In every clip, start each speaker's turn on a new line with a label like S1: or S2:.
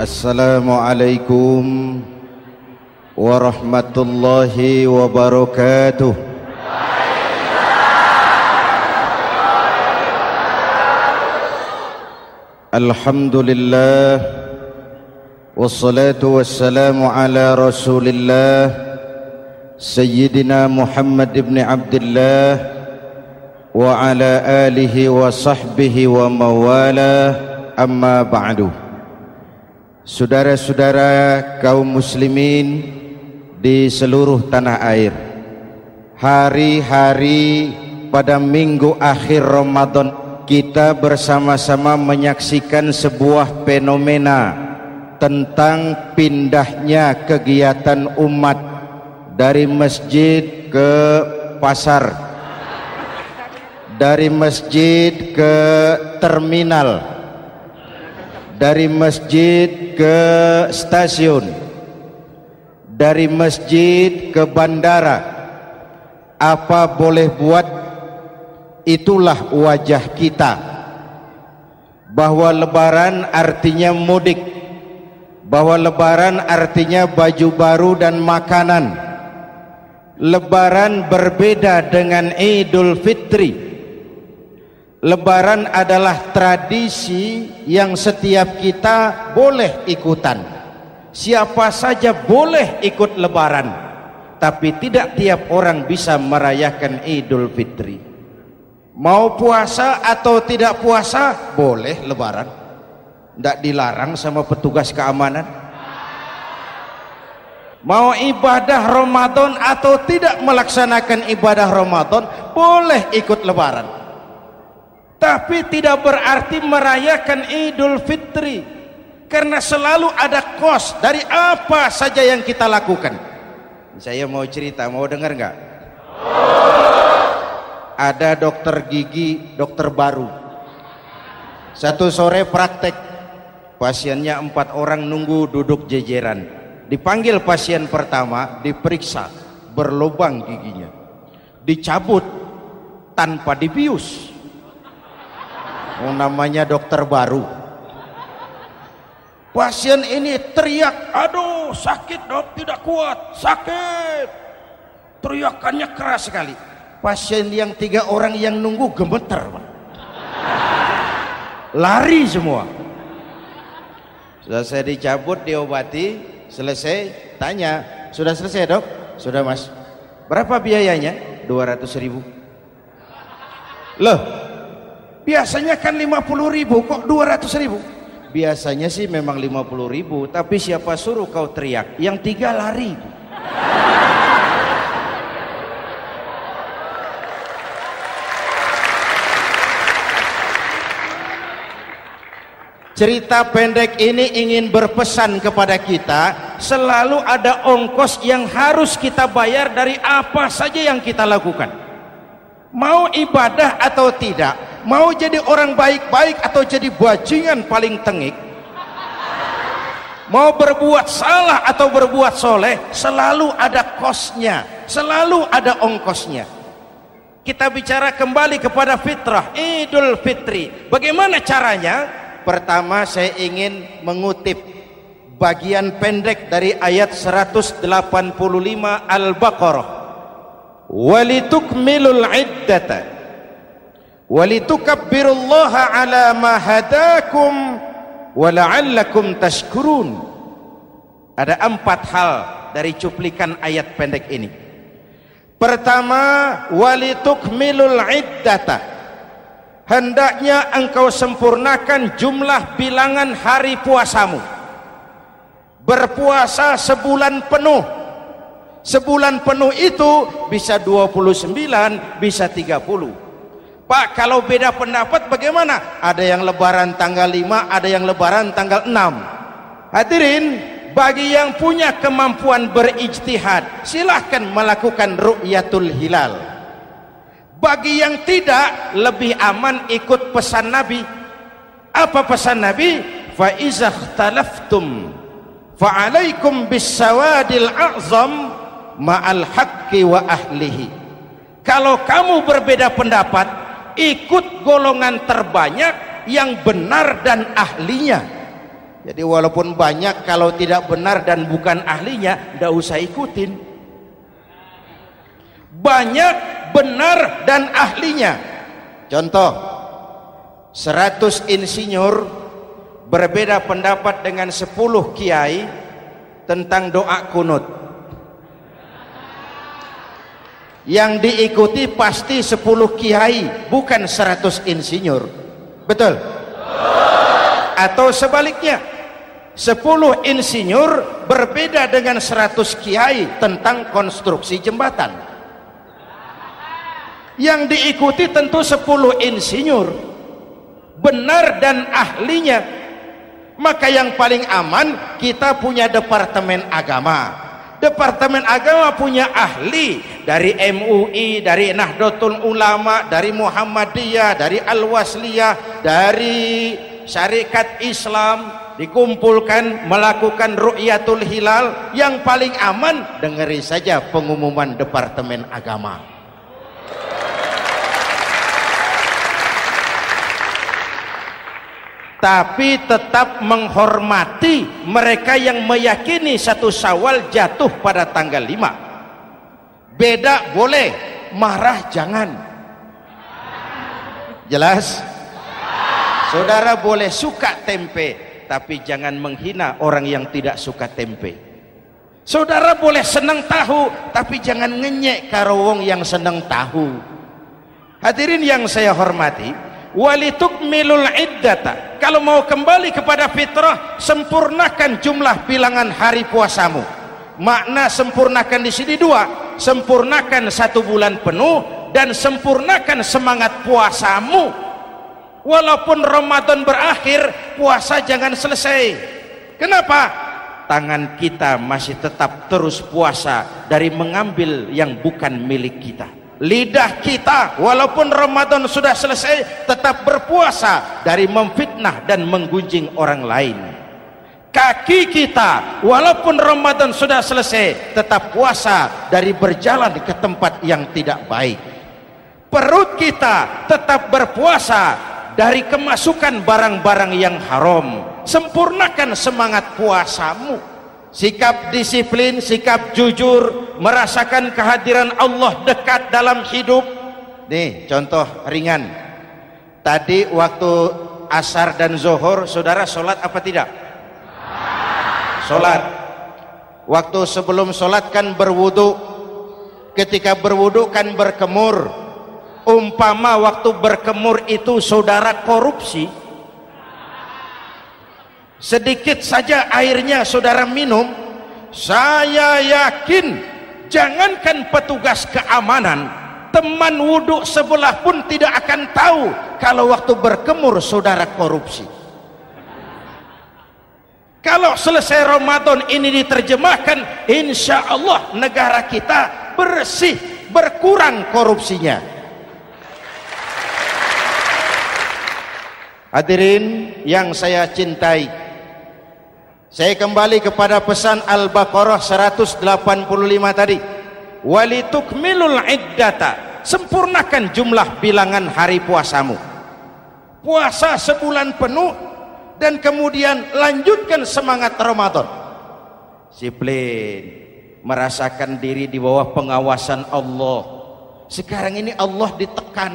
S1: Assalamualaikum warahmatullahi wabarakatuh. Alhamdulillah wassalatu wassalamu ala Rasulillah Sayyidina Muhammad ibn Abdullah wa ala alihi wa sahbihi wa mawala, amma ba'du. Saudara-saudara kaum muslimin di seluruh tanah air, hari-hari pada minggu akhir Ramadan kita bersama-sama menyaksikan sebuah fenomena tentang pindahnya kegiatan umat dari masjid ke pasar, dari masjid ke terminal, dari masjid ke stasiun, dari masjid ke bandara. Apa boleh buat, itulah wajah kita. Bahwa lebaran artinya mudik, bahwa lebaran artinya baju baru dan makanan. Lebaran berbeda dengan Idul Fitri. Lebaran adalah tradisi yang setiap kita boleh ikutan. Siapa saja boleh ikut lebaran, tapi tidak tiap orang bisa merayakan Idul Fitri. Mau puasa atau tidak puasa boleh lebaran, tidak dilarang sama petugas keamanan. Mau ibadah Ramadan atau tidak melaksanakan ibadah Ramadan boleh ikut lebaran, tapi tidak berarti merayakan Idul Fitri, karena selalu ada kos dari apa saja yang kita lakukan. Saya mau cerita, mau dengar nggak? Ada dokter gigi, dokter baru. Satu sore praktek, pasiennya 4 orang nunggu duduk jejeran. Dipanggil pasien pertama, diperiksa, berlubang giginya, dicabut tanpa dibius. Oh, namanya dokter baru. Pasien ini teriak, aduh sakit dok, tidak kuat, sakit. Teriakannya keras sekali. Pasien yang 3 orang yang nunggu gemeter, lari semua. Sudah saya dicabut, diobati, selesai, tanya, sudah selesai dok? Sudah mas. Berapa biayanya? 200.000. Loh, biasanya kan 50.000, kok 200.000? Biasanya sih memang 50.000, tapi siapa suruh kau teriak? Yang 3 lari. Cerita pendek ini ingin berpesan kepada kita, selalu ada ongkos yang harus kita bayar dari apa saja yang kita lakukan. Mau ibadah atau tidak, mau jadi orang baik-baik atau jadi bajingan paling tengik, mau berbuat salah atau berbuat soleh, selalu ada kosnya, selalu ada ongkosnya. Kita bicara kembali kepada fitrah, Idul Fitri. Bagaimana caranya? Pertama saya ingin mengutip bagian pendek dari ayat 185 Al-Baqarah. Walitukmilul iddata walitukabbirullaha ala ma hadakum wala'allakum tashkurun. Ada 4 hal dari cuplikan ayat pendek ini. Pertama, walitukmilul iddata, hendaknya engkau sempurnakan jumlah bilangan hari puasamu. Berpuasa sebulan penuh. Sebulan penuh itu bisa 29, bisa 30. Pak, kalau beda pendapat bagaimana? Ada yang lebaran tanggal 5, ada yang lebaran tanggal 6. Hadirin, bagi yang punya kemampuan berijtihad, silahkan melakukan ru'yatul hilal. Bagi yang tidak, lebih aman ikut pesan Nabi. Apa pesan Nabi? Fa iza ikhtalaftum fa alaikum bisawadil a'zam ma'al haqqi wa ahlihi. Kalau kamu berbeda pendapat, ikut golongan terbanyak yang benar dan ahlinya. Jadi walaupun banyak, kalau tidak benar dan bukan ahlinya, tidak usah ikutin. Banyak benar dan ahlinya. Contoh, 100 insinyur berbeda pendapat dengan 10 kiai tentang doa kunut. Yang diikuti pasti 10 kiai, bukan 100 insinyur. Betul? Atau sebaliknya, 10 insinyur berbeda dengan 100 kiai tentang konstruksi jembatan. Yang diikuti tentu 10 insinyur, benar dan ahlinya. Maka yang paling aman, kita punya departemen agama. Departemen agama punya ahli dari MUI, dari Nahdlatul Ulama, dari Muhammadiyah, dari Al-Wasliyah, dari Syarikat Islam, dikumpulkan melakukan ru'yatul hilal. Yang paling aman, dengeri saja pengumuman departemen agama. Tapi tetap menghormati mereka yang meyakini 1 Syawal jatuh pada tanggal 5. Beda boleh, marah jangan. Jelas? Saudara boleh suka tempe, tapi jangan menghina orang yang tidak suka tempe. Saudara boleh senang tahu, tapi jangan ngenyek karo wong yang senang tahu. Hadirin yang saya hormati, walitukmilul iddata. Kalau mau kembali kepada fitrah, sempurnakan jumlah bilangan hari puasamu. Makna sempurnakan di sini 2, sempurnakan 1 bulan penuh dan sempurnakan semangat puasamu. Walaupun Ramadan berakhir, puasa jangan selesai. Kenapa? Tangan kita masih tetap terus puasa dari mengambil yang bukan milik kita. Lidah kita walaupun Ramadan sudah selesai tetap berpuasa dari memfitnah dan menggunjing orang lain. Kaki kita walaupun Ramadan sudah selesai tetap puasa dari berjalan ke tempat yang tidak baik. Perut kita tetap berpuasa dari kemasukan barang-barang yang haram. Sempurnakan semangat puasamu. Sikap disiplin, sikap jujur, merasakan kehadiran Allah dekat dalam hidup. Nih contoh ringan. Tadi waktu asar dan zuhur, saudara sholat apa tidak? Sholat. Waktu sebelum sholat kan berwudu. Ketika berwudu kan berkemur. Umpama waktu berkemur itu saudara korupsi, sedikit saja airnya saudara minum, saya yakin jangankan petugas keamanan, teman wudhu sebelah pun tidak akan tahu kalau waktu berkemur saudara korupsi. Kalau selesai Ramadan ini diterjemahkan, insya Allah negara kita bersih, berkurang korupsinya. Hadirin yang saya cintai, saya kembali kepada pesan Al-Baqarah 185 tadi. Walitukmilul iddata, sempurnakan jumlah bilangan hari puasamu. Puasa sebulan penuh dan kemudian lanjutkan semangat Ramadan. Disiplin, merasakan diri di bawah pengawasan Allah. Sekarang ini Allah ditekan.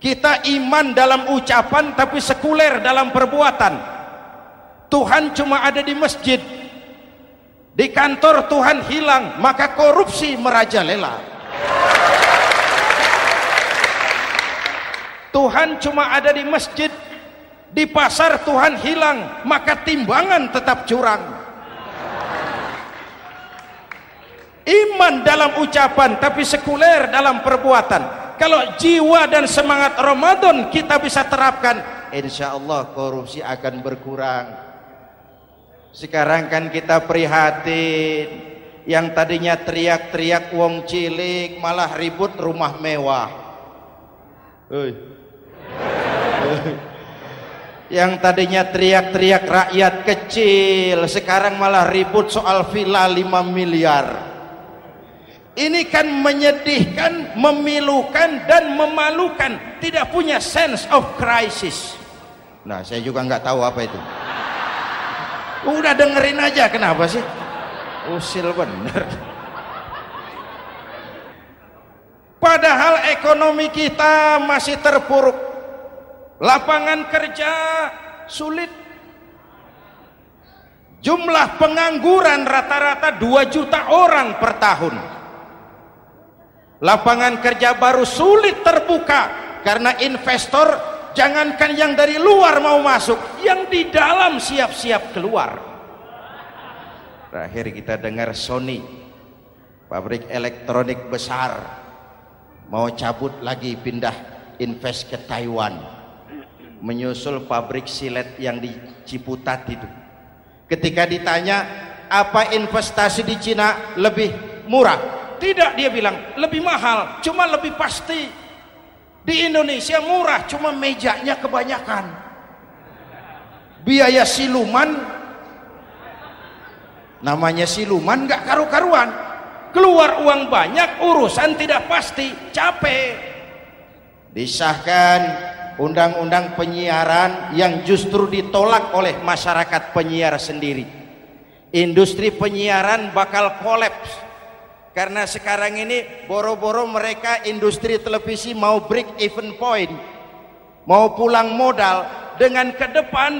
S1: Kita iman dalam ucapan tapi sekuler dalam perbuatan. Tuhan cuma ada di masjid, di kantor Tuhan hilang, maka korupsi merajalela. Tuhan cuma ada di masjid, di pasar Tuhan hilang, maka timbangan tetap curang. Iman dalam ucapan tapi sekuler dalam perbuatan. Kalau jiwa dan semangat Ramadan kita bisa terapkan, insya Allah korupsi akan berkurang. Sekarang kan kita prihatin, yang tadinya teriak-teriak wong cilik malah ribut rumah mewah. Yang tadinya teriak-teriak rakyat kecil, sekarang malah ribut soal villa 5 miliar. Ini kan menyedihkan, memilukan dan memalukan. Tidak punya sense of crisis. Nah, saya juga nggak tahu apa itu. Udah dengerin aja, kenapa sih? Usil bener. Padahal ekonomi kita masih terpuruk, lapangan kerja sulit, jumlah pengangguran rata-rata 2 juta orang per tahun. Lapangan kerja baru sulit terbuka karena investor, jangankan yang dari luar mau masuk, yang di dalam siap-siap keluar. Terakhir kita dengar Sony, pabrik elektronik besar, mau cabut lagi, pindah invest ke Taiwan, menyusul pabrik silet yang di Ciputat itu. Ketika ditanya apa investasi di Cina lebih murah, tidak, dia bilang lebih mahal, cuma lebih pasti. Di Indonesia murah, cuma mejanya kebanyakan, biaya siluman, namanya siluman gak karu-karuan, keluar uang banyak, urusan tidak pasti, capek. Disahkan undang-undang penyiaran yang justru ditolak oleh masyarakat penyiar sendiri. Industri penyiaran bakal kolaps karena sekarang ini boro-boro mereka industri televisi mau break even point, mau pulang modal, dengan ke depan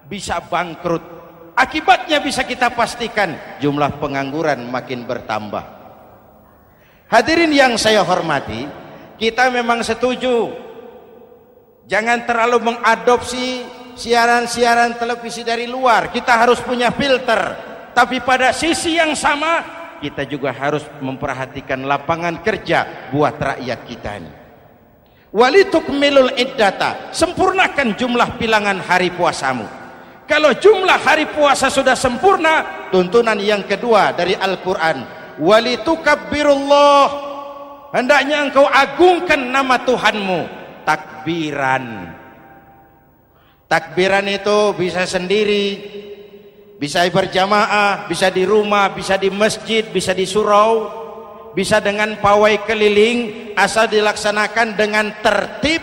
S1: bisa bangkrut. Akibatnya bisa kita pastikan, jumlah pengangguran makin bertambah. Hadirin yang saya hormati, kita memang setuju jangan terlalu mengadopsi siaran-siaran televisi dari luar, kita harus punya filter. Tapi pada sisi yang sama, kita juga harus memperhatikan lapangan kerja buat rakyat kita ini. Walitukmilul iddata, sempurnakan jumlah bilangan hari puasamu. Kalau jumlah hari puasa sudah sempurna, tuntunan yang kedua dari Al-Quran, walitukabbirullah, hendaknya engkau agungkan nama Tuhanmu. Takbiran. Takbiran itu bisa sendiri, bisa berjamaah, bisa di rumah, bisa di masjid, bisa di surau, bisa dengan pawai keliling, asal dilaksanakan dengan tertib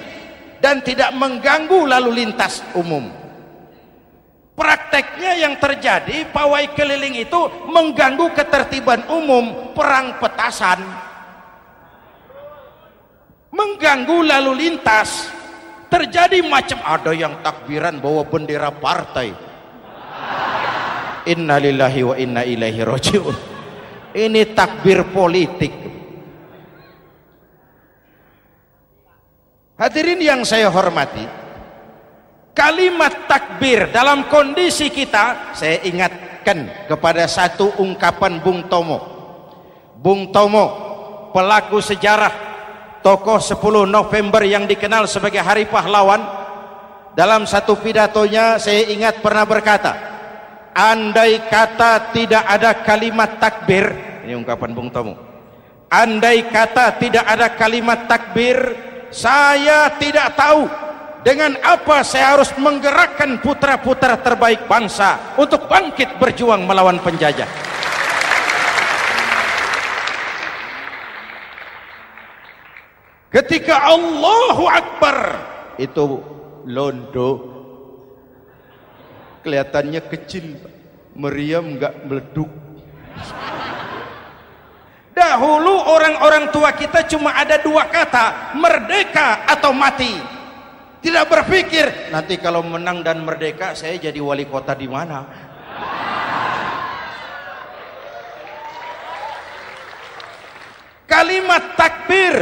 S1: dan tidak mengganggu lalu lintas umum. Prakteknya yang terjadi, pawai keliling itu mengganggu ketertiban umum, perang petasan, mengganggu lalu lintas. Terjadi macam, ada yang takbiran bawa bendera partai. Innalillahi wa inna ilaihi rajiun. Ini takbir politik. Hadirin yang saya hormati, kalimat takbir dalam kondisi kita, saya ingatkan kepada satu ungkapan Bung Tomo. Bung Tomo, pelaku sejarah, tokoh 10 November yang dikenal sebagai Hari Pahlawan, dalam satu pidatonya saya ingat pernah berkata, andai kata tidak ada kalimat takbir, ini ungkapan Bung Tomo, andai kata tidak ada kalimat takbir, saya tidak tahu dengan apa saya harus menggerakkan putra-putra terbaik bangsa untuk bangkit berjuang melawan penjajah. Ketika Allahu Akbar itu londo, kelihatannya kecil, meriam nggak meleduk. Dahulu orang-orang tua kita cuma ada 2 kata, merdeka atau mati. Tidak berpikir nanti kalau menang dan merdeka saya jadi wali kota di mana. Kalimat takbir,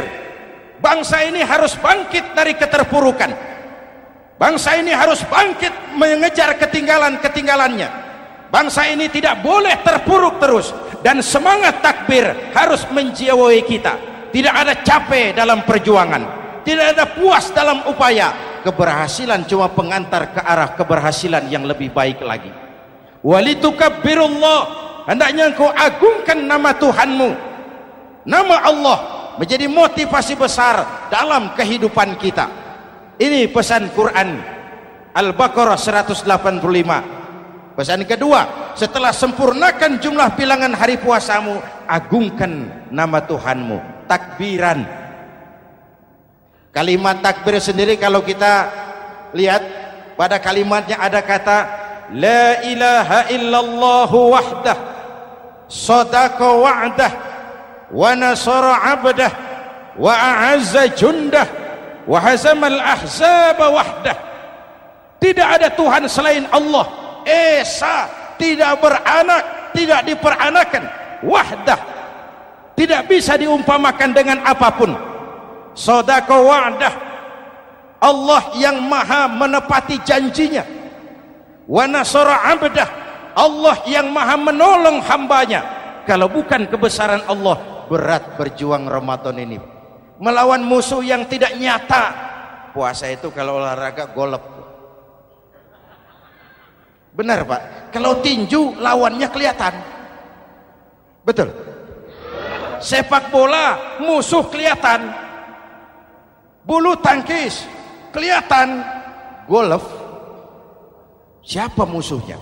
S1: bangsa ini harus bangkit dari keterpurukan. Bangsa ini harus bangkit mengejar ketinggalan-ketinggalannya. Bangsa ini tidak boleh terpuruk terus, dan semangat takbir harus menjiwai kita. Tidak ada capek dalam perjuangan, tidak ada puas dalam upaya. Keberhasilan cuma pengantar ke arah keberhasilan yang lebih baik lagi. Walitukabbirullah, hendaknya engkau agungkan nama Tuhanmu. Nama Allah menjadi motivasi besar dalam kehidupan kita. Ini pesan Quran Al-Baqarah 185. Pesan kedua, setelah sempurnakan jumlah bilangan hari puasamu, agungkan nama Tuhanmu. Takbiran. Kalimat takbir sendiri kalau kita lihat pada kalimatnya ada kata la ilaha illallah wahdah sadaqa wa'dah wa nasara 'abdah wa a'azza jundah wa hazamal ahzaba wahdah. Tidak ada Tuhan selain Allah, esa, tidak beranak, tidak diperanakan, wahdah, tidak bisa diumpamakan dengan apapun. Sadaqa wa'dah, Allah yang maha menepati janjinya. Wa nasara 'abdah, Allah yang maha menolong hambanya. Kalau bukan kebesaran Allah, berat berjuang Ramadan ini melawan musuh yang tidak nyata. Puasa itu kalau olahraga golep. Benar Pak, kalau tinju lawannya kelihatan. Betul. Sepak bola musuh kelihatan, bulu tangkis kelihatan, golf siapa musuhnya?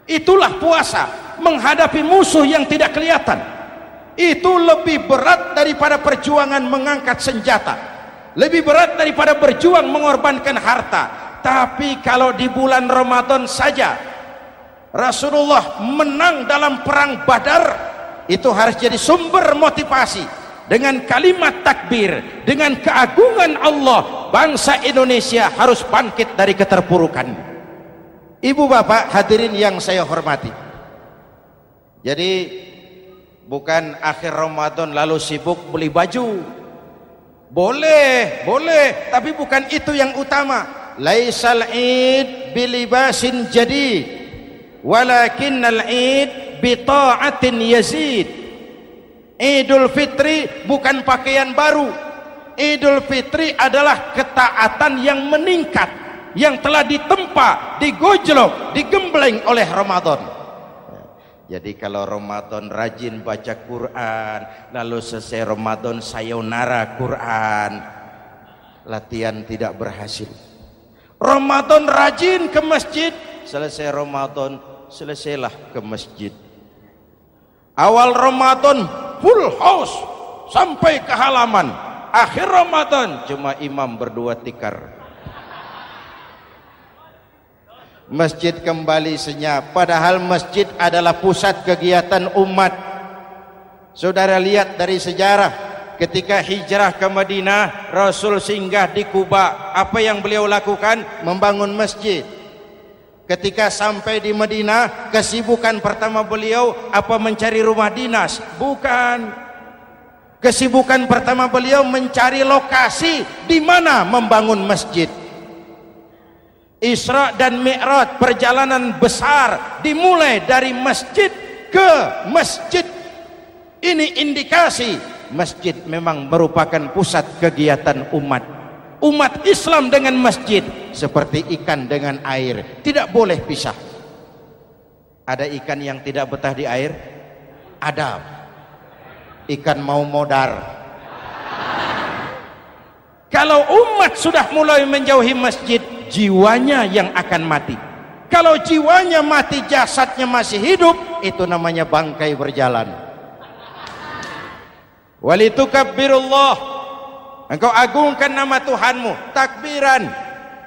S1: Itulah puasa, menghadapi musuh yang tidak kelihatan. Itu lebih berat daripada perjuangan mengangkat senjata, lebih berat daripada berjuang mengorbankan harta. Tapi kalau di bulan Ramadan saja Rasulullah menang dalam perang Badar, itu harus jadi sumber motivasi. Dengan kalimat takbir, dengan keagungan Allah, bangsa Indonesia harus bangkit dari keterpurukan. Ibu bapak hadirin yang saya hormati, jadi bukan akhir Ramadan lalu sibuk beli baju. Boleh, boleh, tapi bukan itu yang utama. Laisal id bilibasin jadid walakinnal id bita'atin yazid. Idul Fitri bukan pakaian baru. Idul Fitri adalah ketaatan yang meningkat, yang telah ditempa, digojlok, digembleng oleh Ramadan. Jadi kalau Ramadan rajin baca Quran, lalu selesai Ramadan sayonara Quran, latihan tidak berhasil. Ramadan rajin ke masjid, selesai Ramadan selesailah ke masjid. Awal Ramadan full house sampai ke halaman, akhir Ramadan cuma imam berdua tikar. Masjid kembali senyap, padahal masjid adalah pusat kegiatan umat. Saudara lihat dari sejarah, ketika hijrah ke Madinah, Rasul singgah di Kuba. Apa yang beliau lakukan? Membangun masjid. Ketika sampai di Madinah, kesibukan pertama beliau apa? Mencari rumah dinas? Bukan. Kesibukan pertama beliau mencari lokasi di mana membangun masjid. Isra dan Mi'raj, perjalanan besar dimulai dari masjid ke masjid. Ini indikasi masjid memang merupakan pusat kegiatan umat. Umat Islam dengan masjid seperti ikan dengan air, tidak boleh pisah. Ada ikan yang tidak betah di air? Ada. Ikan mau modar. Kalau umat sudah mulai menjauhi masjid, jiwanya yang akan mati. Kalau jiwanya mati, jasadnya masih hidup, itu namanya bangkai berjalan. Walitukabbirullah, engkau agungkan nama Tuhanmu, takbiran.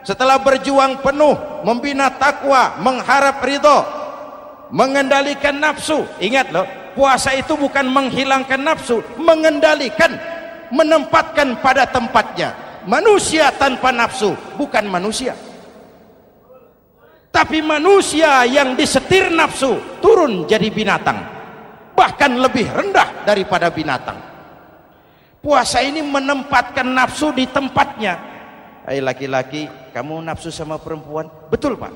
S1: Setelah berjuang penuh, membina takwa, mengharap ridho, mengendalikan nafsu. Ingat loh, puasa itu bukan menghilangkan nafsu, mengendalikan, menempatkan pada tempatnya. Manusia tanpa nafsu bukan manusia, tapi manusia yang disetir nafsu turun jadi binatang, bahkan lebih rendah daripada binatang. Puasa ini menempatkan nafsu di tempatnya. Hai laki-laki, kamu nafsu sama perempuan? Betul Pak.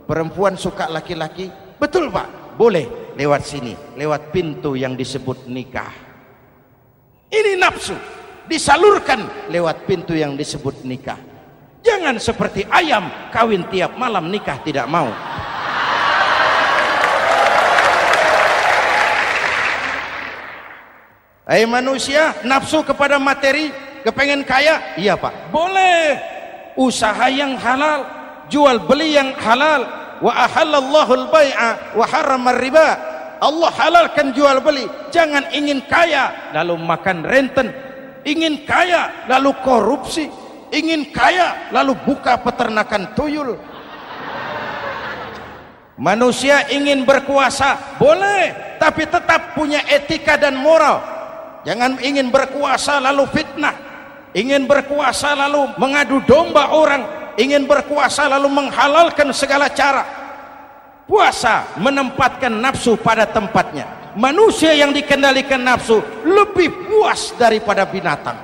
S1: Perempuan suka laki-laki? Betul Pak. Boleh lewat sini, lewat pintu yang disebut nikah. Ini nafsu disalurkan lewat pintu yang disebut nikah. Jangan seperti ayam kawin tiap malam, nikah tidak mau. Hai manusia, nafsu kepada materi, kepengen kaya? Iya Pak, boleh. Usaha yang halal, jual beli yang halal. Wa ahallallahu al-bai'a wa harrama riba. Allah halalkan jual beli. Jangan ingin kaya lalu makan renten, ingin kaya lalu korupsi, ingin kaya lalu buka peternakan tuyul. Manusia ingin berkuasa, boleh, tapi tetap punya etika dan moral. Jangan ingin berkuasa lalu fitnah, ingin berkuasa lalu mengadu domba orang, ingin berkuasa lalu menghalalkan segala cara. Puasa menempatkan nafsu pada tempatnya. Manusia yang dikendalikan nafsu lebih puas daripada binatang.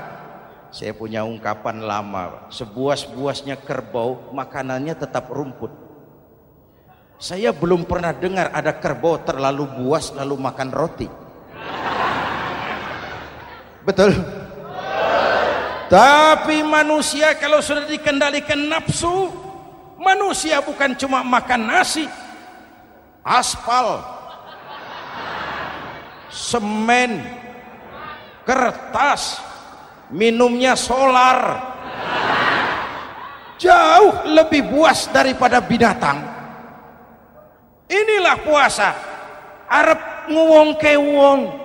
S1: Saya punya ungkapan lama, sebuas-buasnya kerbau makanannya tetap rumput. Saya belum pernah dengar ada kerbau terlalu buas lalu makan roti. Betul? Tapi manusia kalau sudah dikendalikan nafsu, manusia bukan cuma makan nasi, aspal, semen, kertas, minumnya solar, jauh lebih buas daripada binatang. Inilah puasa, arep nguwong kewong,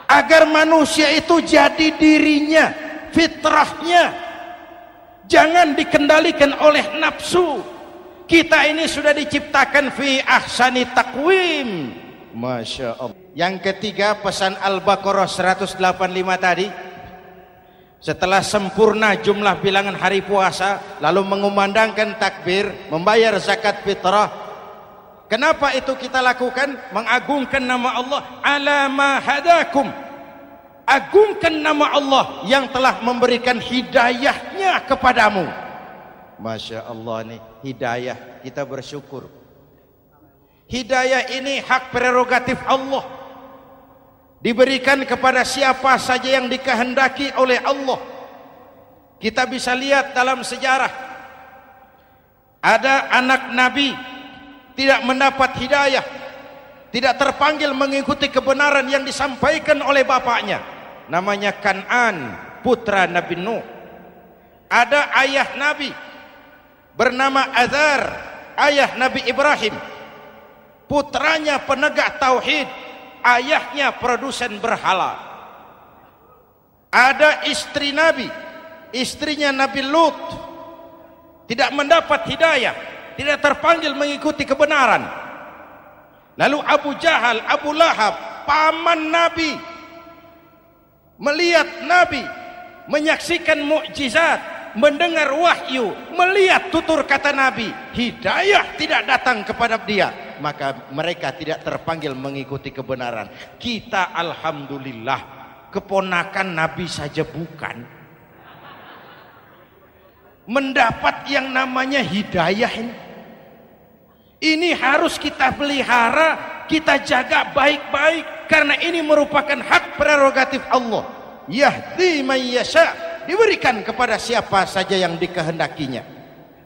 S1: agar manusia itu jadi dirinya, fitrahnya, jangan dikendalikan oleh nafsu. Kita ini sudah diciptakan fi ahsani taqwim. Masya Allah. Yang ketiga, pesan Al-Baqarah 185 tadi, setelah sempurna jumlah bilangan hari puasa, lalu mengumandangkan takbir, membayar zakat fitrah. Kenapa itu kita lakukan? Mengagungkan nama Allah, ala ma hadakum, agungkan nama Allah yang telah memberikan hidayahnya kepadamu. Masya Allah nih, hidayah, kita bersyukur. Hidayah ini hak prerogatif Allah, diberikan kepada siapa saja yang dikehendaki oleh Allah. Kita bisa lihat dalam sejarah, ada anak Nabi tidak mendapat hidayah, tidak terpanggil mengikuti kebenaran yang disampaikan oleh bapaknya, namanya Kan'an, putra Nabi Nuh. Ada ayah Nabi bernama Azar, ayah Nabi Ibrahim, putranya penegak tauhid, ayahnya produsen berhala. Ada istri Nabi, istrinya Nabi Lut, tidak mendapat hidayah, tidak terpanggil mengikuti kebenaran. Lalu Abu Jahal, Abu Lahab, paman Nabi, melihat Nabi, menyaksikan mukjizat, mendengar wahyu, melihat tutur kata Nabi, hidayah tidak datang kepada dia, maka mereka tidak terpanggil mengikuti kebenaran. Kita alhamdulillah keponakan Nabi saja bukan, mendapat yang namanya hidayah ini. Ini harus kita pelihara, kita jaga baik-baik, karena ini merupakan hak prerogatif Allah. Yahdi man yasha, diberikan kepada siapa saja yang dikehendakinya.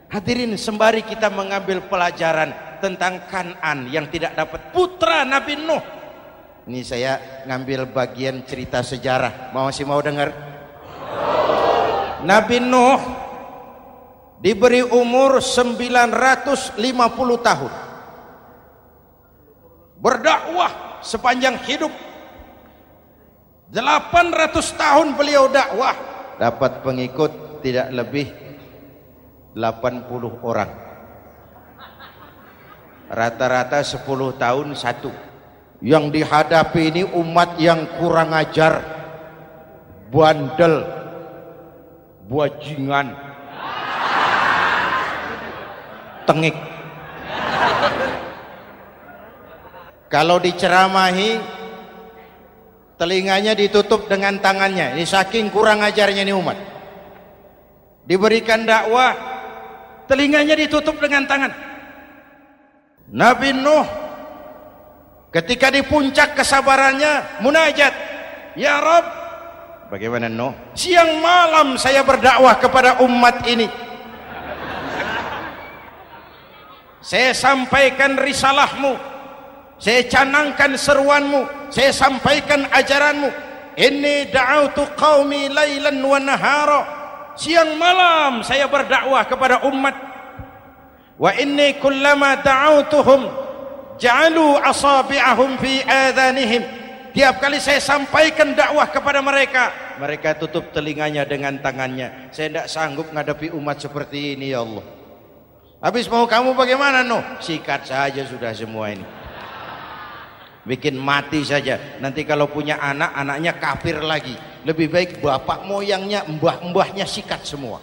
S1: Hadirin, sembari kita mengambil pelajaran tentang Kan'an yang tidak dapat, putra Nabi Nuh. Ini saya ngambil bagian cerita sejarah, masih mau dengar? Nabi Nuh diberi umur 950 tahun, berdakwah sepanjang hidup. 800 tahun beliau dakwah, dapat pengikut tidak lebih 80 orang, rata-rata 10 tahun satu. Yang dihadapi ini umat yang kurang ajar, bandel, bajingan, tengik. Kalau diceramahi, telinganya ditutup dengan tangannya. Ini saking kurang ajarnya ini umat. Diberikan dakwah, telinganya ditutup dengan tangan. Nabi Nuh ketika di puncak kesabarannya munajat, ya Rabb, bagaimana Nuh? Siang malam saya berdakwah kepada umat ini, saya sampaikan risalahmu, saya canangkan seruanmu, saya sampaikan ajaranmu. Inni da'autu qaumi lailan wa nahara, siang malam saya berdakwah kepada umat. Wa inni kullama da'autuhum ja'alu asabi'ahum fi adhanihim, tiap kali saya sampaikan dakwah kepada mereka, mereka tutup telinganya dengan tangannya. Saya tidak sanggup menghadapi umat seperti ini, ya Allah. Habis mau kamu bagaimana Nuh? Sikat saja sudah semua ini. Bikin mati saja. Nanti kalau punya anak, anaknya kafir lagi. Lebih baik bapak moyangnya, mbah-mbahnya sikat semua.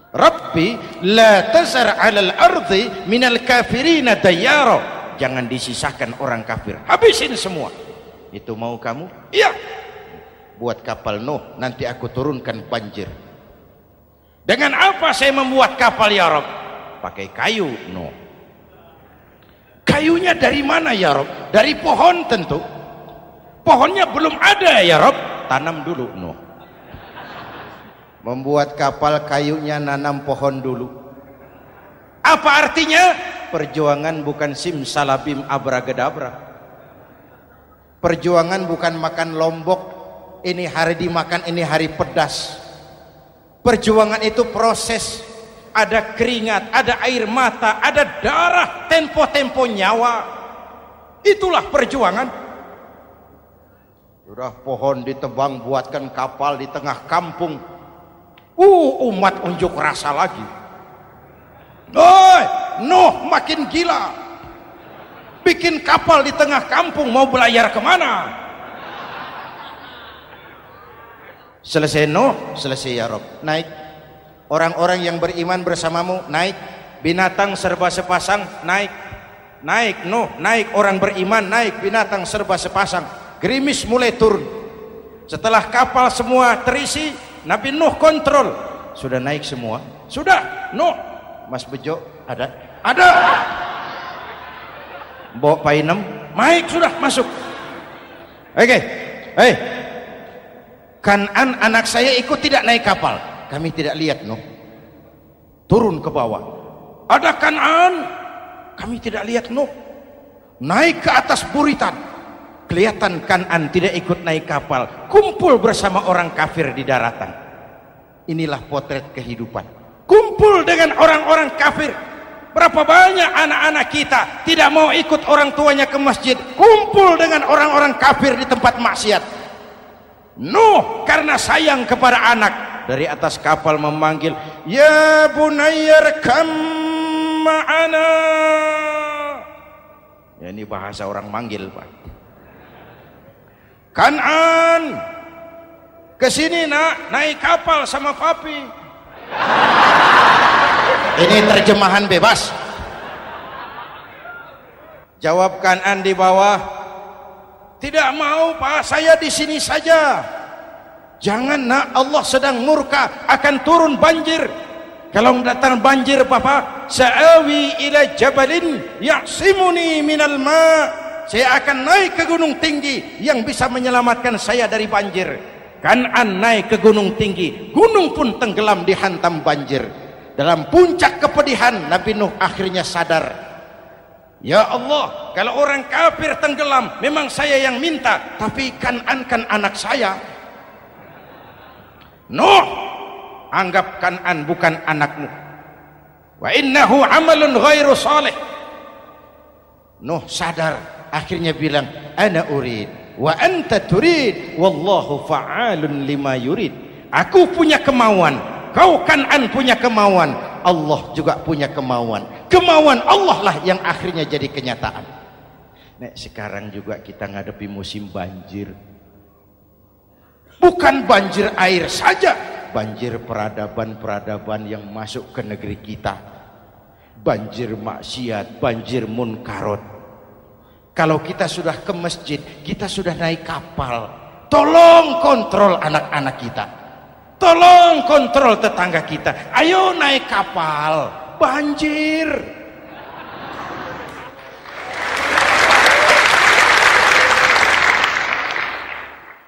S1: Rabbi la tazar 'alal ardi minal kafirina dayyara. Jangan disisakan orang kafir. Habisin semua. Itu mau kamu? Iya. Buat kapal Nuh, nanti aku turunkan banjir. Dengan apa saya membuat kapal ya Rabb? Pakai kayu Nuh. Kayunya dari mana ya Rabb? Dari pohon tentu. Pohonnya belum ada ya Rabb. Tanam dulu Nuh. Membuat kapal kayunya nanam pohon dulu. Apa artinya? Perjuangan bukan simsalabim abracadabra. Perjuangan bukan makan lombok, ini hari dimakan, ini hari pedas. Perjuangan itu proses. Ada keringat, ada air mata, ada darah, tempo-tempo nyawa. Itulah perjuangan. Sudah pohon ditebang, buatkan kapal di tengah kampung. Umat unjuk rasa lagi. Oi, Nuh makin gila. Bikin kapal di tengah kampung, mau belayar kemana? Selesai Nuh, selesai ya Rabb. Naik. Orang-orang yang beriman bersamamu, naik. Binatang serba sepasang, naik. Naik Nuh, naik. Orang beriman, naik. Binatang serba sepasang. Gerimis mulai turun. Setelah kapal semua terisi, Nabi Nuh kontrol. Sudah naik semua? Sudah. Nuh, Mas Bejo ada? Ada. Mbok Painem, naik sudah, masuk. Oke. Hei. Kanan anak saya ikut tidak naik kapal. Kami tidak lihat Nuh. Turun ke bawah. Ada Kanan. Kami tidak lihat Nuh. Naik ke atas buritan. Kelihatan Kanan tidak ikut naik kapal. Kumpul bersama orang kafir di daratan. Inilah potret kehidupan. Kumpul dengan orang-orang kafir. Berapa banyak anak-anak kita tidak mau ikut orang tuanya ke masjid. Kumpul dengan orang-orang kafir di tempat maksiat. Nuh karena sayang kepada anak, dari atas kapal memanggil, ya bunayya rkam ma'ana. Ya, ini bahasa orang manggil Pak. Kanan, kesini nak, naik kapal sama papi. Ini terjemahan bebas. Jawab Kanan di bawah, tidak mau Pak, saya di sini saja. Jangan nak, Allah sedang murka, akan turun banjir. Kalau datang banjir Bapak, sa'awi ila jabalin ya'simuni minal ma'. Saya akan naik ke gunung tinggi yang bisa menyelamatkan saya dari banjir. Kanan naik ke gunung tinggi, gunung pun tenggelam dihantam banjir. Dalam puncak kepedihan, Nabi Nuh akhirnya sadar, ya Allah, kalau orang kafir tenggelam memang saya yang minta, tapi Kanan kan anak saya. Nuh, anggap Kanan bukan anakmu. Wa innahu amalun ghairu salih. Nuh sadar, akhirnya bilang, ana urid wa anta turid wallahu fa'alun lima yurid. Aku punya kemauan, kau Kanan punya kemauan, Allah juga punya kemauan. Kemauan Allah lah yang akhirnya jadi kenyataan. Nek sekarang juga kita ngadepi musim banjir. Bukan banjir air saja, banjir peradaban-peradaban yang masuk ke negeri kita. Banjir maksiat, banjir munkarot. Kalau kita sudah ke masjid, kita sudah naik kapal. Tolong kontrol anak-anak kita. Tolong kontrol tetangga kita. Ayo naik kapal. Banjir.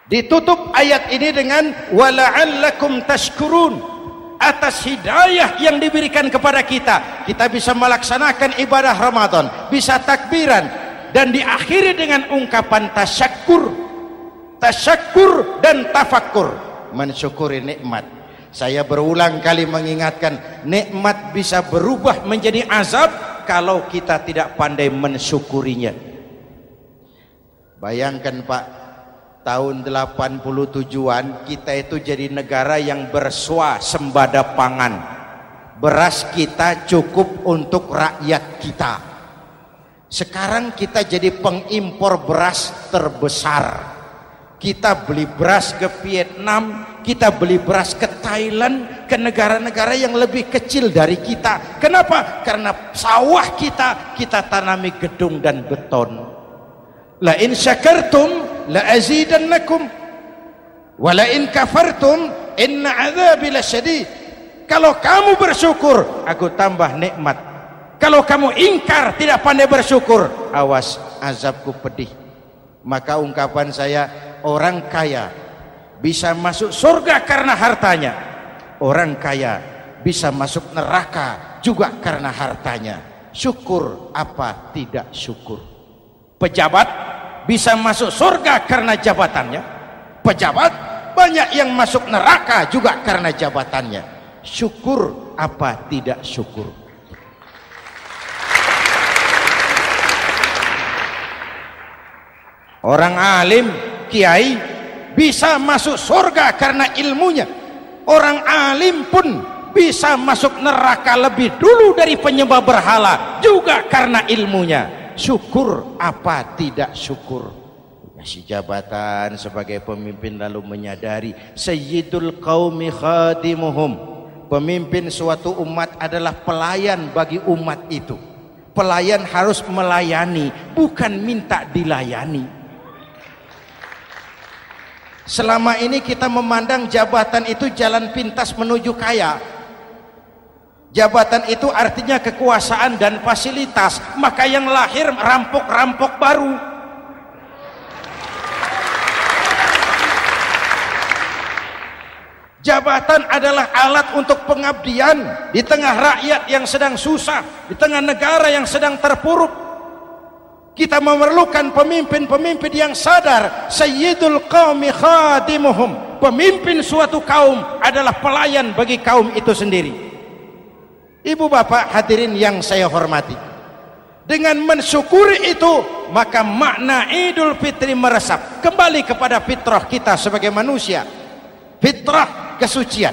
S1: Ditutup ayat ini dengan wala'allakum tashkurun. Atas hidayah yang diberikan kepada kita, kita bisa melaksanakan ibadah Ramadan, bisa takbiran, dan diakhiri dengan ungkapan tasyakkur. Tasyakkur dan tafakkur, mensyukuri nikmat. Saya berulang kali mengingatkan, nikmat bisa berubah menjadi azab kalau kita tidak pandai mensyukurinya. Bayangkan Pak, tahun 87-an kita itu jadi negara yang berswasembada pangan. beras kita cukup untuk rakyat kita. Sekarang kita jadi pengimpor beras terbesar. Kita beli beras ke Vietnam, kita beli beras ke Thailand, ke negara-negara yang lebih kecil dari kita. Kenapa? Karena sawah kita tanami gedung dan beton. La in syakartum la azidannakum wa la in kafartum inna adzabi lasyadid. Kalau kamu bersyukur, aku tambah nikmat. Kalau kamu ingkar, tidak pandai bersyukur, awas, azabku pedih. Maka ungkapan saya, orang kaya bisa masuk surga karena hartanya, orang kaya bisa masuk neraka juga karena hartanya. Syukur apa tidak syukur? Pejabat bisa masuk surga karena jabatannya, pejabat banyak yang masuk neraka juga karena jabatannya. Syukur apa tidak syukur? Orang alim, kiai bisa masuk surga karena ilmunya. Orang alim pun bisa masuk neraka lebih dulu dari penyembah berhala juga karena ilmunya. Syukur apa tidak syukur? Kasih jabatan sebagai pemimpin lalu menyadari sayyidul qaumi khadimuhum. Pemimpin suatu umat adalah pelayan bagi umat itu. Pelayan harus melayani, bukan minta dilayani. Selama ini kita memandang jabatan itu jalan pintas menuju kaya. Jabatan itu artinya kekuasaan dan fasilitas, maka yang lahir rampok-rampok baru. Jabatan adalah alat untuk pengabdian di tengah rakyat yang sedang susah, di tengah negara yang sedang terpuruk. Kita memerlukan pemimpin-pemimpin yang sadar sayyidul qaumi khadimuhum. Pemimpin suatu kaum adalah pelayan bagi kaum itu sendiri. Ibu bapak hadirin yang saya hormati, dengan mensyukuri itu maka makna Idul Fitri meresap kembali kepada fitrah kita sebagai manusia, fitrah kesucian.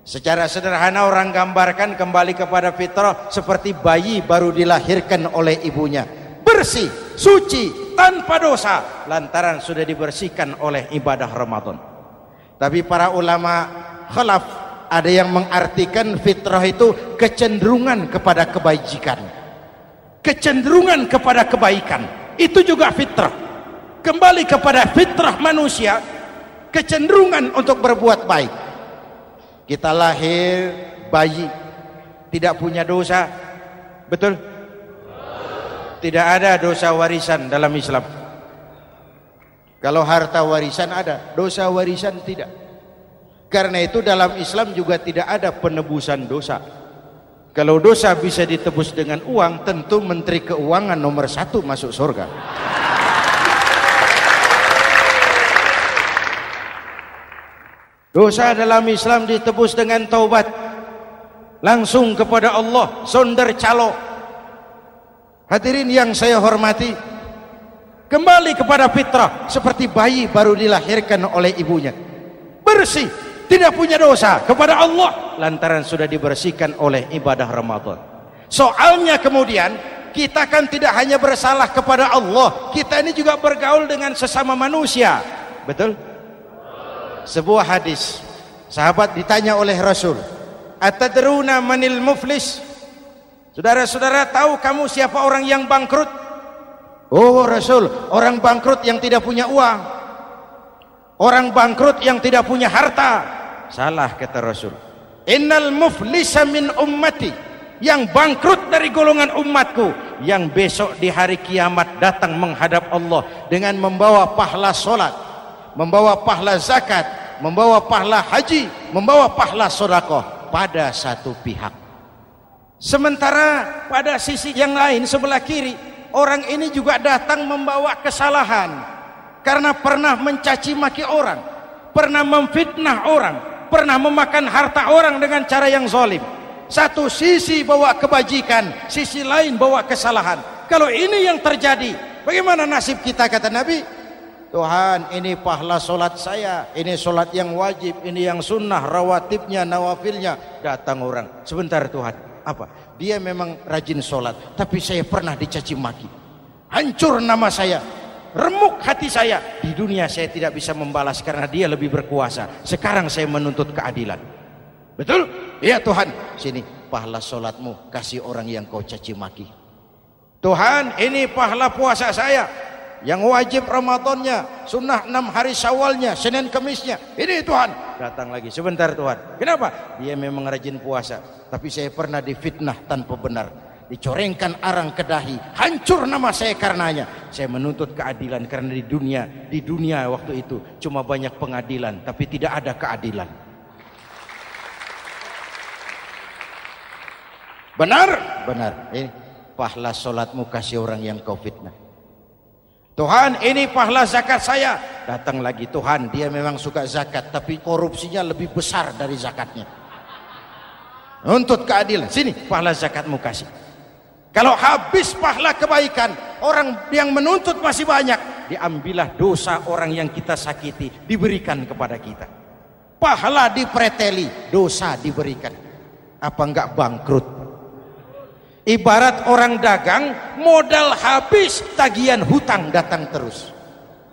S1: Secara sederhana orang gambarkan kembali kepada fitrah seperti bayi baru dilahirkan oleh ibunya, bersih, suci, tanpa dosa, lantaran sudah dibersihkan oleh ibadah Ramadan. Tapi para ulama khalaf ada yang mengartikan fitrah itu kecenderungan kepada kebajikan, kecenderungan kepada kebaikan. Itu juga fitrah. Kembali kepada fitrah manusia, kecenderungan untuk berbuat baik. Kita lahir bayi tidak punya dosa, betul? Tidak ada dosa warisan dalam Islam. Kalau harta warisan ada, dosa warisan tidak. Karena itu dalam Islam juga tidak ada penebusan dosa. Kalau dosa bisa ditebus dengan uang, tentu Menteri Keuangan nomor 1 masuk surga. Dosa dalam Islam ditebus dengan taubat, langsung kepada Allah, sonder calo. Hadirin yang saya hormati, kembali kepada fitrah seperti bayi baru dilahirkan oleh ibunya, bersih, tidak punya dosa kepada Allah lantaran sudah dibersihkan oleh ibadah Ramadan. Soalnya kemudian kita kan tidak hanya bersalah kepada Allah, kita ini juga bergaul dengan sesama manusia, betul? Sebuah hadis, sahabat ditanya oleh Rasul, atadruna manil muflis? Saudara-saudara tahu kamu siapa orang yang bangkrut? Oh Rasul, orang bangkrut yang tidak punya uang, orang bangkrut yang tidak punya harta. Salah kata Rasul, innal muflisa min ummati, yang bangkrut dari golongan umatku, yang besok di hari kiamat datang menghadap Allah dengan membawa pahala solat, membawa pahala zakat, membawa pahala haji, membawa pahala sedekah pada satu pihak. Sementara pada sisi yang lain sebelah kiri, orang ini juga datang membawa kesalahan karena pernah mencaci maki orang, pernah memfitnah orang, pernah memakan harta orang dengan cara yang zalim. Satu sisi bawa kebajikan, sisi lain bawa kesalahan. Kalau ini yang terjadi, bagaimana nasib kita kata Nabi? Tuhan, ini pahala solat saya, ini solat yang wajib, ini yang sunnah, rawatibnya, nawafilnya. Datang orang, sebentar Tuhan, apa? Dia memang rajin solat, tapi saya pernah dicaci maki. Hancur nama saya, remuk hati saya. Di dunia saya tidak bisa membalas karena dia lebih berkuasa. Sekarang saya menuntut keadilan. Betul? Iya Tuhan. Sini pahala solatmu, kasih orang yang kau caci maki. Tuhan, ini pahala puasa saya, yang wajib Ramadannya, sunnah 6 hari Syawalnya, Senin Kemisnya. Ini Tuhan. Datang lagi, sebentar Tuhan. Kenapa? Dia memang rajin puasa, tapi saya pernah difitnah tanpa benar, dicorengkan arang ke dahi, hancur nama saya karenanya. Saya menuntut keadilan karena di dunia waktu itu cuma banyak pengadilan, tapi tidak ada keadilan. Benar? Benar. Ini pahala solatmu, kasih orang yang kau fitnah. Tuhan, ini pahala zakat saya. Datang lagi, Tuhan, dia memang suka zakat, tapi korupsinya lebih besar dari zakatnya. Nuntut keadilan. Sini pahala zakatmu kasih. Kalau habis pahala kebaikan, orang yang menuntut masih banyak, diambillah dosa orang yang kita sakiti, diberikan kepada kita. Pahala dipreteli, dosa diberikan. Apa enggak bangkrut? Ibarat orang dagang, modal habis, tagihan hutang datang terus.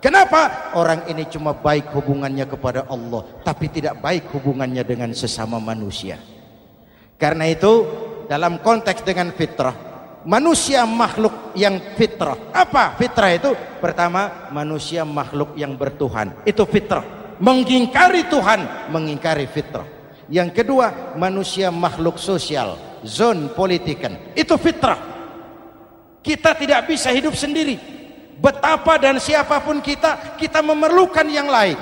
S1: Kenapa? Orang ini cuma baik hubungannya kepada Allah, tapi tidak baik hubungannya dengan sesama manusia. Karena itu dalam konteks dengan fitrah, manusia makhluk yang fitrah. Apa fitrah itu? Pertama, manusia makhluk yang bertuhan, itu fitrah. Mengingkari Tuhan, mengingkari fitrah. Yang kedua, manusia makhluk sosial, zon politikan, itu fitrah. Kita tidak bisa hidup sendiri. Betapa dan siapapun kita memerlukan yang lain.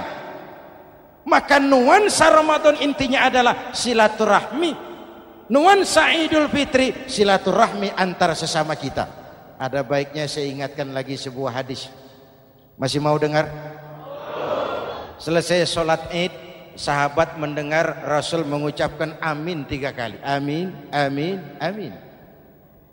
S1: Maka nuansa Ramadan intinya adalah silaturahmi. Nuansa Idul Fitri silaturahmi antar sesama kita. Ada baiknya saya ingatkan lagi sebuah hadis. Masih mau dengar? Selesai sholat Id, sahabat mendengar Rasul mengucapkan amin 3 kali. Amin, amin, amin.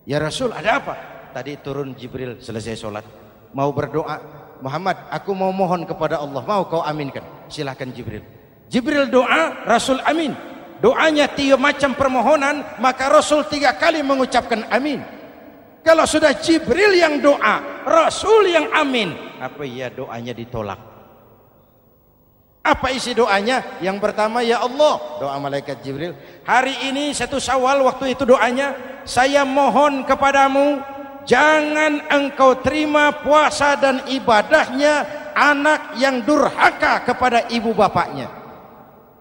S1: Ya Rasul, ada apa? Tadi turun Jibril selesai sholat, mau berdoa. Muhammad, aku mau mohon kepada Allah, mau kau aminkan? Silahkan Jibril. Jibril doa, Rasul amin. Doanya 3 macam permohonan, maka Rasul 3 kali mengucapkan amin. Kalau sudah Jibril yang doa, Rasul yang amin, apa iya doanya ditolak? Apa isi doanya? Yang pertama, ya Allah, doa malaikat Jibril, hari ini 1 Syawal, waktu itu doanya, saya mohon kepadamu, jangan engkau terima puasa dan ibadahnya anak yang durhaka kepada ibu bapaknya.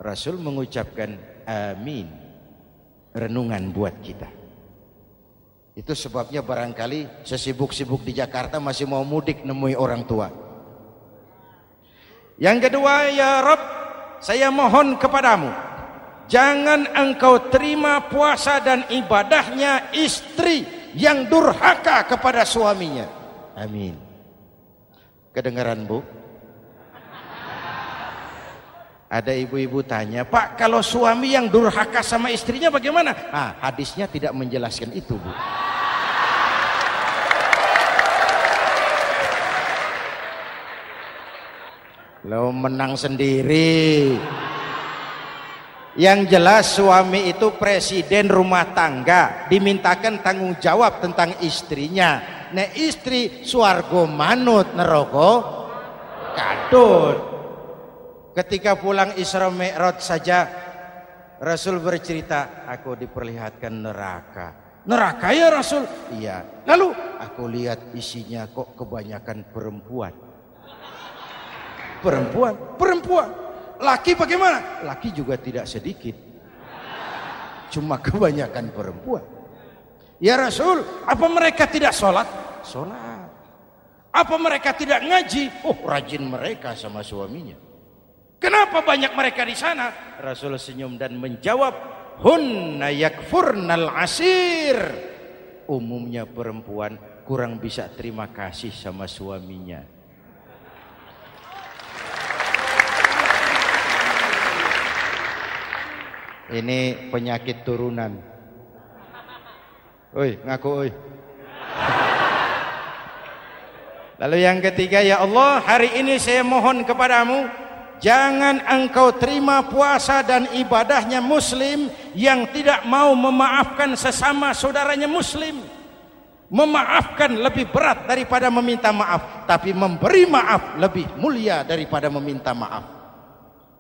S1: Rasul mengucapkan amin. Renungan buat kita. Itu sebabnya barangkali sesibuk-sibuk di Jakarta masih mau mudik nemui orang tua. Yang kedua, ya Rabb, saya mohon kepadamu, jangan engkau terima puasa dan ibadahnya istri yang durhaka kepada suaminya. Amin. Kedengaran Bu? Ada ibu-ibu tanya, Pak, kalau suami yang durhaka sama istrinya bagaimana? Ah, hadisnya tidak menjelaskan itu Bu. Lo menang sendiri. Yang jelas suami itu presiden rumah tangga, dimintakan tanggung jawab tentang istrinya. Nah istri swargo manut neraka kadut. Ketika pulang Isra Mi'raj saja Rasul bercerita, aku diperlihatkan neraka. Neraka ya Rasul? Iya. Lalu aku lihat isinya kok kebanyakan perempuan. Perempuan. Laki bagaimana? Laki juga tidak sedikit. Cuma kebanyakan perempuan. Ya Rasul, apa mereka tidak sholat? Sholat. Apa mereka tidak ngaji? Oh, rajin mereka sama suaminya. Kenapa banyak mereka di sana? Rasul senyum dan menjawab, hunna yakfurnal asir. Umumnya perempuan kurang bisa terima kasih sama suaminya. Ini penyakit turunan. Oi, ngaku oi. Lalu yang ketiga, ya Allah, hari ini saya mohon kepadamu, jangan engkau terima puasa dan ibadahnya muslim yang tidak mau memaafkan sesama saudaranya muslim. Memaafkan lebih berat daripada meminta maaf, tapi memberi maaf lebih mulia daripada meminta maaf.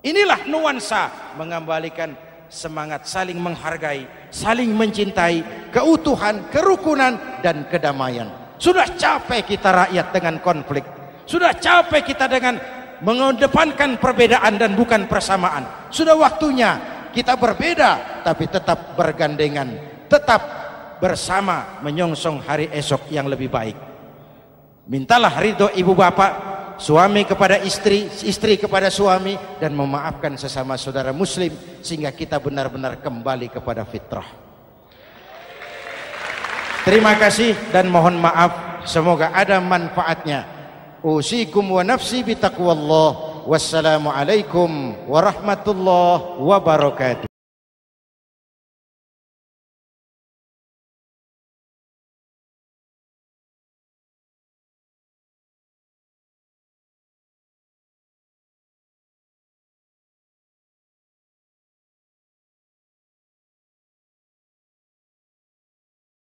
S1: Inilah nuansa mengembalikan semangat saling menghargai, saling mencintai, keutuhan, kerukunan, dan kedamaian. Sudah capek kita rakyat dengan konflik. Sudah capek kita dengan mengedepankan perbedaan dan bukan persamaan. Sudah waktunya kita berbeda tapi tetap bergandengan, tetap bersama menyongsong hari esok yang lebih baik. Mintalah ridho ibu bapak, suami kepada istri, istri kepada suami, dan memaafkan sesama saudara muslim sehingga kita benar-benar kembali kepada fitrah. Terima kasih dan mohon maaf, semoga ada manfaatnya. Usikum wa nafsi bitaqwallah. Wassalamualaikum warahmatullahi wabarakatuh.